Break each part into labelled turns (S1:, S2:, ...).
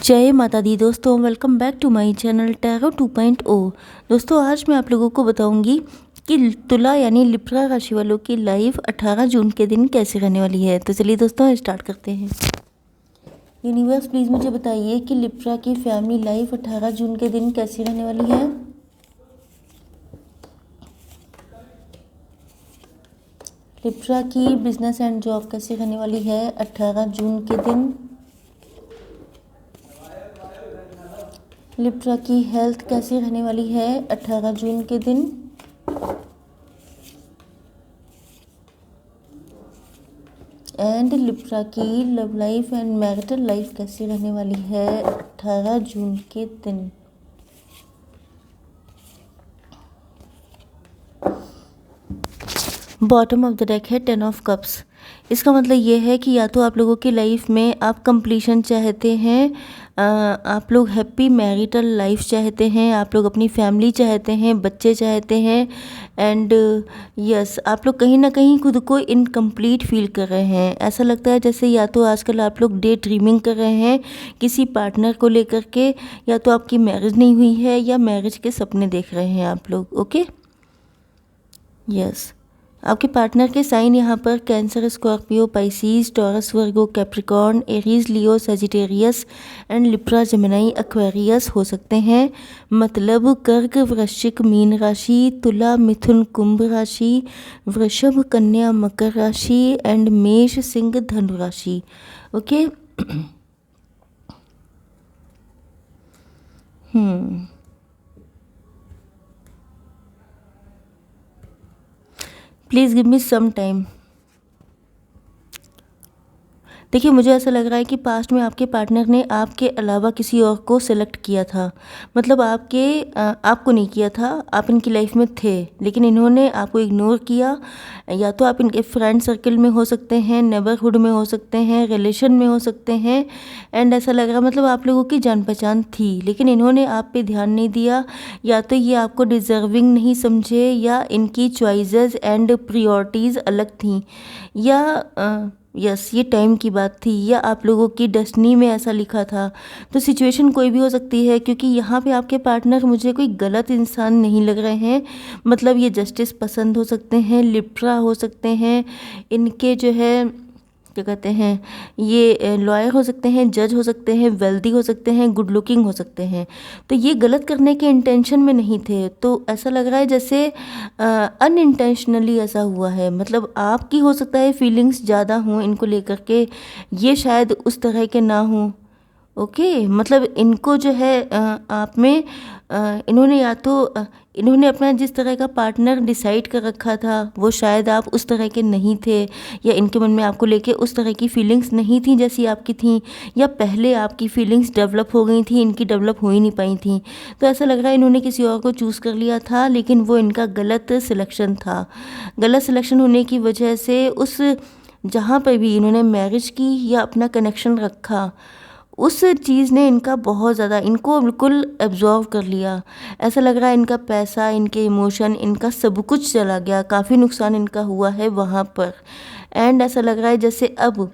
S1: जय माता दी दोस्तों, welcome back to my channel tarot 2.0। दोस्तों आज मैं आप लोगों को बताऊंगी कि तुला यानी लिब्रा राशि वालों की लाइफ 18 जून के दिन कैसे रहने वाली है। तो चलिए दोस्तों स्टार्ट करते हैं। यूनिवर्स प्लीज़ मुझे बताइए कि लिब्रा की फैमिली लाइफ 18 जून के दिन कैसी रहने वाली है। लिब्रा की बिजनेस एंड जॉब कैसी रहने वाली है 18 जून के दिन। लिब्रा की हेल्थ कैसी रहने वाली है 18 जून के दिन। एंड लिब्रा की love life and marital life कैसी रहने वाली है 18 जून के दिन। बॉटम ऑफ द डेक है 10 ऑफ कप्स। इसका मतलब ये है कि या तो आप लोगों की लाइफ में आप कंप्लीशन चाहते हैं, आप लोग हैप्पी मैरिटल लाइफ चाहते हैं, आप लोग अपनी फैमिली चाहते हैं, बच्चे चाहते हैं। एंड यस आप लोग कहीं ना कहीं खुद को इनकम्प्लीट फील कर रहे हैं। ऐसा लगता है जैसे या तो आजकल आप लोग डे ड्रीमिंग कर रहे हैं किसी पार्टनर को लेकर के, या तो आपकी मैरिज नहीं हुई है या मैरिज के सपने देख रहे हैं आप लोग। ओके यस आपके पार्टनर के साइन यहाँ पर cancer, Scorpio, Pisces, taurus, Virgo, Capricorn, Aries, Leo, Sagittarius and Libra, Gemini, Aquarius हो सकते हैं। मतलब कर्क, वृश्चिक, मीन राशि, तुला, मिथुन, कुंभ राशि, वृषभ, कन्या, मकर राशि एंड मेष, सिंह, धनु राशि। Okay please give me some time. देखिए मुझे ऐसा लग रहा है कि पास्ट में आपके पार्टनर ने आपके अलावा किसी और को सेलेक्ट किया था। मतलब आपको नहीं किया था, आप इनकी लाइफ में थे लेकिन इन्होंने आपको इग्नोर किया। या तो आप इनके फ्रेंड सर्कल में हो सकते हैं, नेबरहुड में हो सकते हैं, रिलेशन में हो सकते हैं। एंड ऐसा लग रहा मतलब आप लोगों की जान पहचान थी लेकिन इन्होंने आप पे ध्यान नहीं दिया। या तो ये आपको डिज़र्विंग नहीं समझे, या इनकी चॉइसेस एंड प्रियोरिटीज़ अलग थी, या यस ये टाइम की बात थी, या आप लोगों की डेस्टिनी में ऐसा लिखा था। तो सिचुएशन कोई भी हो सकती है क्योंकि यहाँ पे आपके पार्टनर मुझे कोई गलत इंसान नहीं लग रहे हैं। मतलब ये जस्टिस पसंद हो सकते हैं, लिब्रा हो सकते हैं, इनके जो है क्या कहते हैं, ये लॉयर हो सकते हैं, जज हो सकते हैं, वेल्दी हो सकते हैं, गुड लुकिंग हो सकते हैं। तो ये गलत करने के इंटेंशन में नहीं थे। तो ऐसा लग रहा है जैसे अनइंटेंशनली ऐसा हुआ है। मतलब आपकी हो सकता है फीलिंग्स ज़्यादा हों इनको लेकर के, ये शायद उस तरह के ना हों। ओके मतलब इनको जो है आप में इन्होंने या तो इन्होंने अपना जिस तरह का पार्टनर डिसाइड कर रखा था वो शायद आप उस तरह के नहीं थे, या इनके मन में आपको लेके उस तरह की फीलिंग्स नहीं थी जैसी आपकी थी, या पहले आपकी फीलिंग्स डेवलप हो गई थी, इनकी डेवलप हो ही नहीं पाई थी। तो ऐसा लग रहा है इन्होंने किसी और को चूज़ कर लिया था लेकिन वो इनका गलत सिलेक्शन था। गलत सिलेक्शन होने की वजह से उस जहाँ पर भी इन्होंने मैरिज की या अपना कनेक्शन रखा उस चीज़ ने इनका बहुत ज़्यादा इनको बिल्कुल एब्जॉर्व कर लिया। ऐसा लग रहा है इनका पैसा, इनके इमोशन, इनका सब कुछ चला गया, काफ़ी नुकसान इनका हुआ है वहाँ पर। एंड ऐसा लग रहा है जैसे अब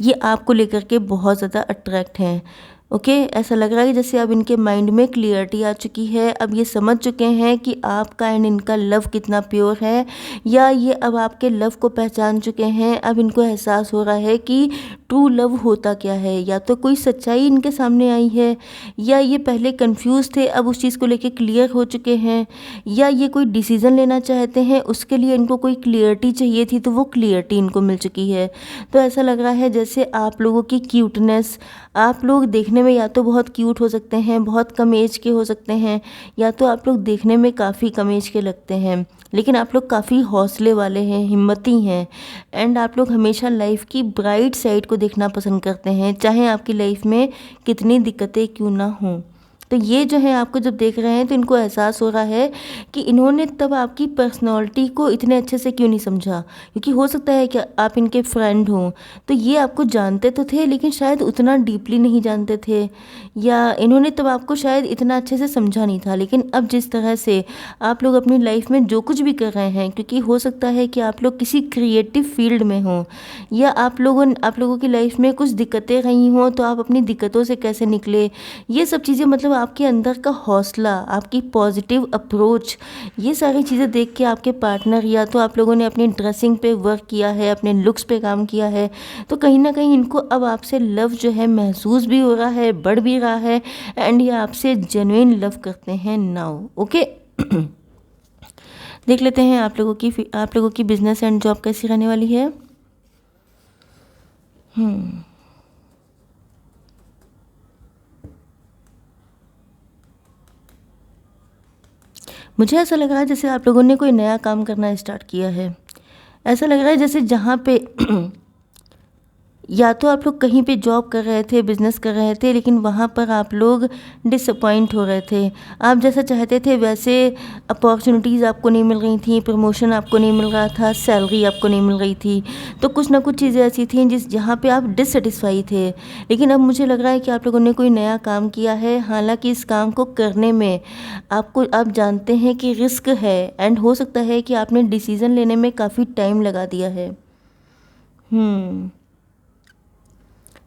S1: ये आपको लेकर के बहुत ज़्यादा अट्रैक्ट हैं। ओके ऐसा लग रहा है जैसे अब इनके माइंड में क्लियरिटी आ चुकी है। अब ये समझ चुके हैं कि आपका एंड इनका लव कितना प्योर है, या ये अब आपके लव को पहचान चुके हैं। अब इनको एहसास हो रहा है कि ट्रू लव होता क्या है। या तो कोई सच्चाई इनके सामने आई है, या ये पहले कंफ्यूज थे अब उस चीज़ को लेके क्लियर हो चुके हैं, या ये कोई डिसीज़न लेना चाहते हैं उसके लिए इनको कोई क्लियरिटी चाहिए थी तो वो क्लियरिटी इनको मिल चुकी है। तो ऐसा लग रहा है जैसे आप लोगों की क्यूटनेस, आप लोग देखने में या तो बहुत क्यूट हो सकते हैं, बहुत कम एज के हो सकते हैं, या तो आप लोग देखने में काफ़ी कम एज के लगते हैं लेकिन आप लोग काफ़ी हौसले वाले हैं, हिम्मती हैं। एंड आप लोग हमेशा लाइफ की ब्राइट साइड को देखना पसंद करते हैं चाहे आपकी लाइफ में कितनी दिक्कतें क्यों ना हों। तो ये जो है आपको जब देख रहे हैं तो इनको एहसास हो रहा है कि इन्होंने तब आपकी पर्सनैलिटी को इतने अच्छे से क्यों नहीं समझा, क्योंकि हो सकता है कि आप इनके फ्रेंड हों, तो ये आपको जानते तो थे लेकिन शायद उतना डीपली नहीं जानते थे, या इन्होंने तब आपको शायद इतना अच्छे से समझा नहीं था। लेकिन अब जिस तरह से आप लोग अपनी लाइफ में जो कुछ भी कर रहे हैं, क्योंकि हो सकता है कि आप लोग किसी क्रिएटिव फील्ड में हों, या आप लोगों की लाइफ में कुछ दिक्कतें रही हों, तो आप अपनी दिक्कतों से कैसे निकले, ये सब चीज़ें, मतलब आपके अंदर का हौसला, आपकी पॉजिटिव अप्रोच, ये सारी चीज़ें देख के आपके पार्टनर, या तो आप लोगों ने अपनी ड्रेसिंग पे वर्क किया है, अपने लुक्स पे काम किया है, तो कहीं ना कहीं इनको अब आपसे लव जो है महसूस भी हो रहा है, बढ़ भी रहा है, एंड ये आपसे जेन्युइन लव करते हैं नाउ। ओके। देख लेते हैं आप लोगों की बिजनेस एंड जॉब कैसी रहने वाली है। मुझे ऐसा लग रहा है जैसे आप लोगों ने कोई नया काम करना स्टार्ट किया है। ऐसा लग रहा है जैसे जहाँ पे या तो आप लोग कहीं पे जॉब कर रहे थे, बिज़नेस कर रहे थे, लेकिन वहाँ पर आप लोग डिसअपॉइंट हो रहे थे। आप जैसा चाहते थे वैसे अपॉर्चुनिटीज़ आपको नहीं मिल रही थी, प्रमोशन आपको नहीं मिल रहा था, सैलरी आपको नहीं मिल रही थी। तो कुछ ना कुछ चीज़ें ऐसी थी जहाँ पे आप डिससेटिस्फाई थे। लेकिन अब मुझे लग रहा है कि आप लोगों ने कोई नया काम किया है। हालांकि इस काम को करने में आप जानते हैं कि रिस्क है, एंड हो सकता है कि आपने डिसीज़न लेने में काफ़ी टाइम लगा दिया है।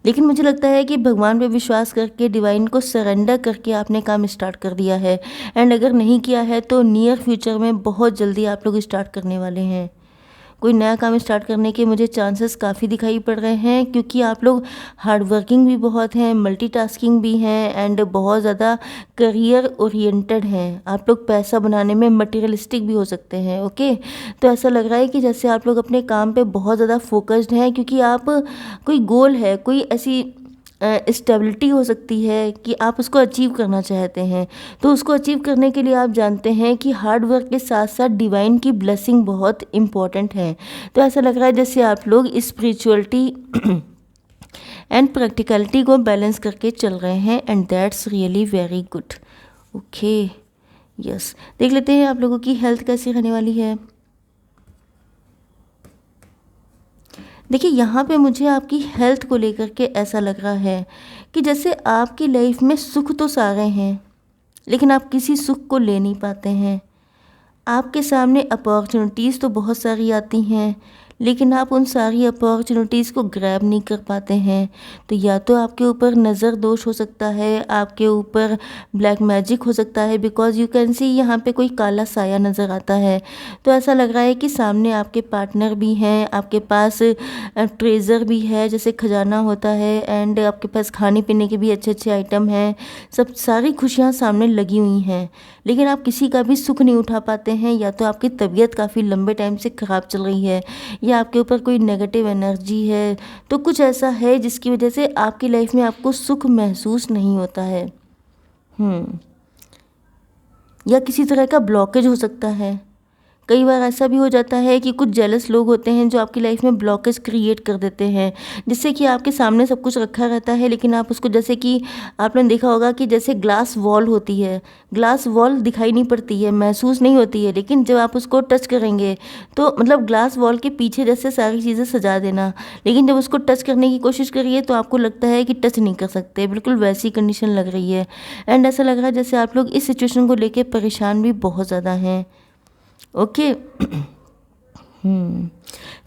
S1: लेकिन मुझे लगता है कि भगवान पे विश्वास करके, डिवाइन को सरेंडर करके आपने काम स्टार्ट कर दिया है, एंड अगर नहीं किया है तो नियर फ्यूचर में बहुत जल्दी आप लोग स्टार्ट करने वाले हैं। कोई नया काम स्टार्ट करने के मुझे चांसेस काफ़ी दिखाई पड़ रहे हैं, क्योंकि आप लोग हार्ड वर्किंग भी बहुत हैं, मल्टीटास्किंग भी हैं, एंड बहुत ज़्यादा करियर ओरिएंटेड हैं। आप लोग पैसा बनाने में मटेरियलिस्टिक भी हो सकते हैं। ओके, तो ऐसा लग रहा है कि जैसे आप लोग अपने काम पे बहुत ज़्यादा फोकस्ड हैं, क्योंकि आप कोई गोल है, कोई ऐसी स्टेबिलिटी हो सकती है कि आप उसको अचीव करना चाहते हैं। तो उसको अचीव करने के लिए आप जानते हैं कि हार्ड वर्क के साथ साथ डिवाइन की ब्लेसिंग बहुत इम्पॉर्टेंट है। तो ऐसा लग रहा है जैसे आप लोग स्पिरिचुअलिटी एंड प्रैक्टिकलिटी को बैलेंस करके चल रहे हैं, and that's really very good. Okay, yes. देख लेते हैं आप लोगों की हेल्थ कैसी रहने वाली है। देखिए, यहाँ पे मुझे आपकी हेल्थ को लेकर के ऐसा लग रहा है कि जैसे आपकी लाइफ में सुख तो सारे हैं, लेकिन आप किसी सुख को ले नहीं पाते हैं। आपके सामने अपॉर्चुनिटीज़ तो बहुत सारी आती हैं, लेकिन आप उन सारी अपॉर्चुनिटीज़ को ग्रैब नहीं कर पाते हैं। तो या तो आपके ऊपर नज़र दोष हो सकता है, आपके ऊपर ब्लैक मैजिक हो सकता है, बिकॉज यू कैन सी यहाँ पे कोई काला साया नज़र आता है। तो ऐसा लग रहा है कि सामने आपके पार्टनर भी हैं, आपके पास ट्रेज़र भी है, जैसे खजाना होता है, एंड आपके पास खाने पीने के भी अच्छे अच्छे आइटम हैं, सब सारी खुशियाँ सामने लगी हुई हैं, लेकिन आप किसी का भी सुख नहीं उठा पाते हैं। या तो आपकी तबीयत काफ़ी लंबे टाइम से ख़राब चल रही है, या आपके ऊपर कोई नेगेटिव एनर्जी है, तो कुछ ऐसा है जिसकी वजह से आपकी लाइफ में आपको सुख महसूस नहीं होता है। या किसी तरह का ब्लॉकेज हो सकता है। कई बार ऐसा भी हो जाता है कि कुछ जेलस लोग होते हैं जो आपकी लाइफ में ब्लॉकेज क्रिएट कर देते हैं, जिससे कि आपके सामने सब कुछ रखा रहता है, लेकिन आप उसको, जैसे कि आपने देखा होगा कि जैसे ग्लास वॉल होती है, ग्लास वॉल दिखाई नहीं पड़ती है, महसूस नहीं होती है, लेकिन जब आप उसको टच करेंगे तो मतलब ग्लास वॉल के पीछे जैसे सारी चीज़ें सजा देना, लेकिन जब उसको टच करने की कोशिश करिए तो आपको लगता है कि टच नहीं कर सकते, बिल्कुल वैसी कंडीशन लग रही है। एंड ऐसा लग रहा है जैसे आप लोग इस सिचुएशन को लेकर परेशान भी बहुत ज़्यादा हैं। ओके।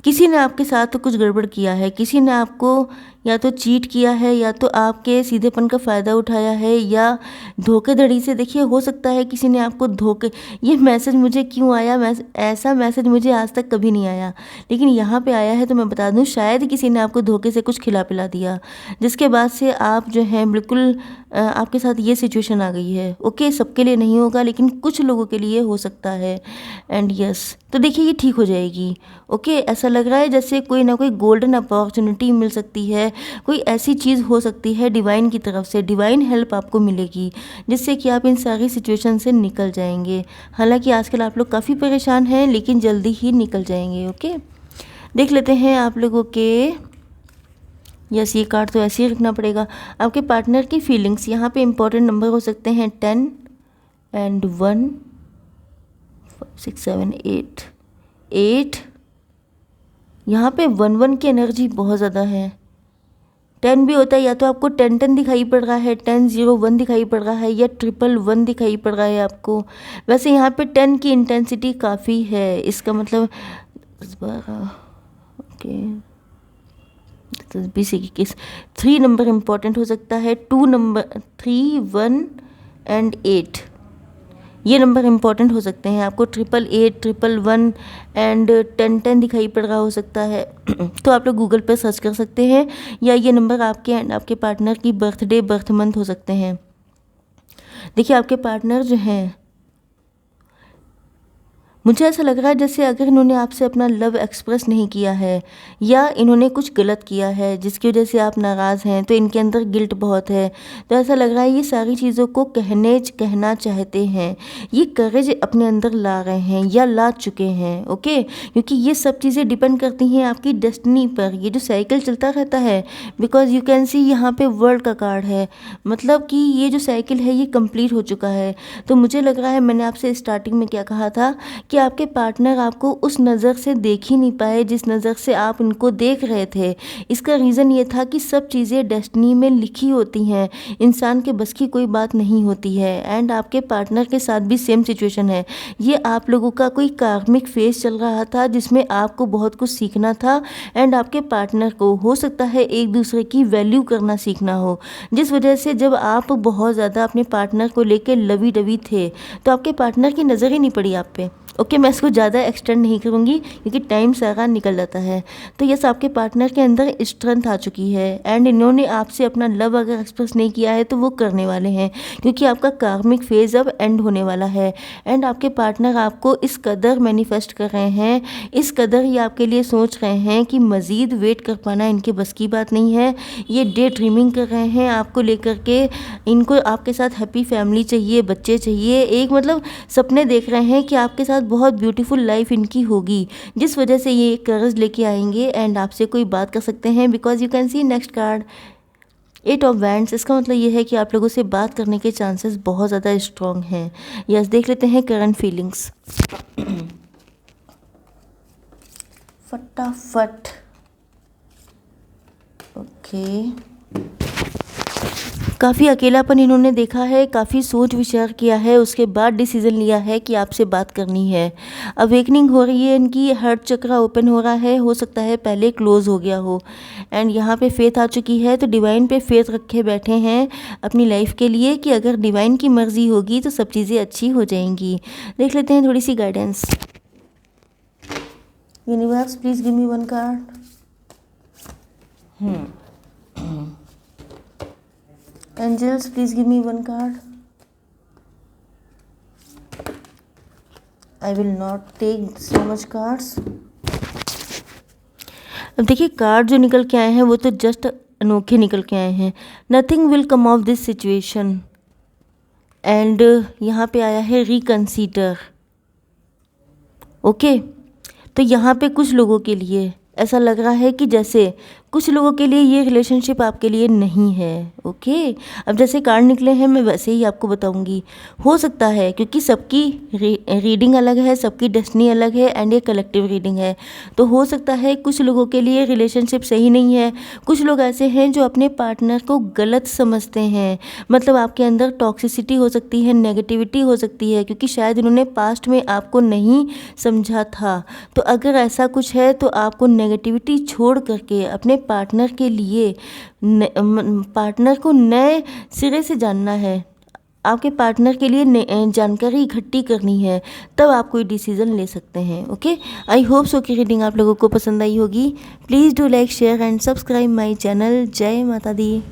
S1: किसी ने आपके साथ कुछ गड़बड़ किया है, किसी ने आपको या तो चीट किया है, या तो आपके सीधेपन का फ़ायदा उठाया है, या धोखेधड़ी से, देखिए हो सकता है किसी ने आपको ये मैसेज मुझे क्यों आया, ऐसा मैसेज मुझे आज तक कभी नहीं आया, लेकिन यहाँ पे आया है, तो मैं बता दूँ शायद किसी ने आपको धोखे से कुछ खिला पिला दिया, जिसके बाद से आप जो हैं बिल्कुल आपके साथ ये सिचुएशन आ गई है। ओके, सबके लिए नहीं होगा, लेकिन कुछ लोगों के लिए हो सकता है, एंड यस, तो देखिए ये ठीक हो जाएगी। ओके, ऐसा लग रहा है जैसे कोई ना कोई गोल्डन अपॉर्चुनिटी मिल सकती है, कोई ऐसी चीज़ हो सकती है डिवाइन की तरफ से, डिवाइन हेल्प आपको मिलेगी, जिससे कि आप इन सारी सिचुएशन से निकल जाएंगे। हालांकि आजकल आप लोग काफ़ी परेशान हैं, लेकिन जल्दी ही निकल जाएंगे। ओके, देख लेते हैं आप लोगों के यस, ये कार्ड तो ऐसे ही रखना पड़ेगा। आपके पार्टनर की फीलिंग्स, यहाँ पे इंपॉर्टेंट नंबर हो सकते हैं 10 एंड 1, 6, 7, 8। यहाँ पे 1 की एनर्जी बहुत ज़्यादा है। 10 भी होता है, या तो आपको 10 दिखाई पड़ रहा है, 10-0-1 दिखाई पड़ रहा है, या 111 दिखाई पड़ रहा है आपको। वैसे यहाँ पे 10 की इंटेंसिटी काफ़ी है, इसका मतलब 12, ओके, 20-21। 3 नंबर इम्पॉर्टेंट हो सकता है, 2 नंबर, 3, 1 एंड 8, ये नंबर इम्पॉर्टेंट हो सकते हैं आपको। 888, 111 एंड 1010 दिखाई पड़ रहा हो सकता है। तो आप लोग गूगल पर सर्च कर सकते हैं, या ये नंबर आपके एंड आपके पार्टनर की बर्थडे, बर्थ मंथ हो सकते हैं। देखिए, आपके पार्टनर जो हैं, मुझे ऐसा लग रहा है जैसे अगर इन्होंने आपसे अपना लव एक्सप्रेस नहीं किया है, या इन्होंने कुछ गलत किया है जिसकी वजह से आप नाराज़ हैं, तो इनके अंदर गिल्ट बहुत है। तो ऐसा लग रहा है ये सारी चीज़ों को कहना चाहते हैं, ये करेज अपने अंदर ला रहे हैं या ला चुके हैं। ओके, क्योंकि ये सब चीज़ें डिपेंड करती हैं आपकी डेस्टिनी पर, ये जो साइकिल चलता रहता है। बिकॉज यू कैन सी यहाँ पे वर्ल्ड का कार्ड है, मतलब कि ये जो साइकिल है ये कंप्लीट हो चुका है। तो मुझे लग रहा है, मैंने आपसे स्टार्टिंग में क्या कहा था कि आपके पार्टनर आपको उस नज़र से देख ही नहीं पाए जिस नज़र से आप उनको देख रहे थे। इसका रीज़न ये था कि सब चीज़ें डेस्टिनी में लिखी होती हैं, इंसान के बस की कोई बात नहीं होती है। एंड आपके पार्टनर के साथ भी सेम सिचुएशन है। ये आप लोगों का कोई कार्मिक फेज चल रहा था जिसमें आपको बहुत कुछ सीखना था, एंड आपके पार्टनर को हो सकता है एक दूसरे की वैल्यू करना सीखना हो, जिस वजह से जब आप बहुत ज़्यादा अपने पार्टनर को लेकर लवी डवी थे तो आपके पार्टनर की नज़र ही नहीं पड़ी आप पे। ओके, मैं इसको ज़्यादा एक्सटेंड नहीं करूँगी क्योंकि टाइम सारा निकल जाता है। तो यस, आपके पार्टनर के अंदर स्ट्रेंथ आ चुकी है, एंड इन्होंने आपसे अपना लव अगर एक्सप्रेस नहीं किया है तो वो करने वाले हैं, क्योंकि आपका कार्मिक फेज अब एंड होने वाला है। एंड आपके पार्टनर आपको इस कदर मैनिफेस्ट कर रहे हैं, इस कदर ही आपके लिए सोच रहे हैं कि मज़ीद वेट कर पाना इनके बस की बात नहीं है। ये डे ड्रीमिंग कर रहे हैं आपको लेकर के, इनको आपके साथ हैप्पी फैमिली चाहिए, बच्चे चाहिए, एक मतलब सपने देख रहे हैं कि आपके साथ बहुत ब्यूटीफुल लाइफ इनकी होगी, जिस वजह से ये कर्ज लेके आएंगे एंड आपसे कोई बात कर सकते हैं। Because you can see next card 8 of wands, इसका मतलब ये है कि आप लोगों से बात करने के चांसेस बहुत ज़्यादा स्ट्रॉन्ग हैं। यस, देख लेते हैं करंट फीलिंग्स फटाफट। ओके, काफ़ी अकेलापन इन्होंने देखा है, काफ़ी सोच विचार किया है, उसके बाद डिसीज़न लिया है कि आपसे बात करनी है। अवेकनिंग हो रही है इनकी, हार्ट चक्रा ओपन हो रहा है, हो सकता है पहले क्लोज़ हो गया हो। एंड यहाँ पे फेथ आ चुकी है, तो डिवाइन पे फेथ रखे बैठे हैं अपनी लाइफ के लिए कि अगर डिवाइन की मर्ज़ी होगी तो सब चीज़ें अच्छी हो जाएंगी। देख लेते हैं थोड़ी सी guidance. Universe, please give me 1 card. Angels, please give me 1 card. I will not take so much cards. अब देखिए, कार्ड जो निकल के आए हैं वो तो जस्ट अनोखे निकल के आए हैं। Nothing will come of this situation, and यहाँ पे आया है रिकंसीडर। ओके, तो यहाँ पे कुछ लोगों के लिए ऐसा लग रहा है कि जैसे कुछ लोगों के लिए ये रिलेशनशिप आपके लिए नहीं है। ओके, अब जैसे कार्ड निकले हैं मैं वैसे ही आपको बताऊंगी। हो सकता है क्योंकि सबकी रीडिंग अलग है, सबकी डेस्टिनी अलग है, एंड ये कलेक्टिव रीडिंग है, तो हो सकता है कुछ लोगों के लिए रिलेशनशिप सही नहीं है। कुछ लोग ऐसे हैं जो अपने पार्टनर को गलत समझते हैं, मतलब आपके अंदर टॉक्सिसिटी हो सकती है, नेगेटिविटी हो सकती है, क्योंकि शायद इन्होंने पास्ट में आपको नहीं समझा था। तो अगर ऐसा कुछ है तो आपको नेगेटिविटी छोड़ करके अपने पार्टनर के लिए पार्टनर को नए सिरे से जानना है, आपके पार्टनर के लिए जानकारी इकट्ठी करनी है, तब आप कोई डिसीज़न ले सकते हैं। ओके, आई होप सो कि रीडिंग आप लोगों को पसंद आई होगी। Please do like, share and subscribe my channel. जय माता दी।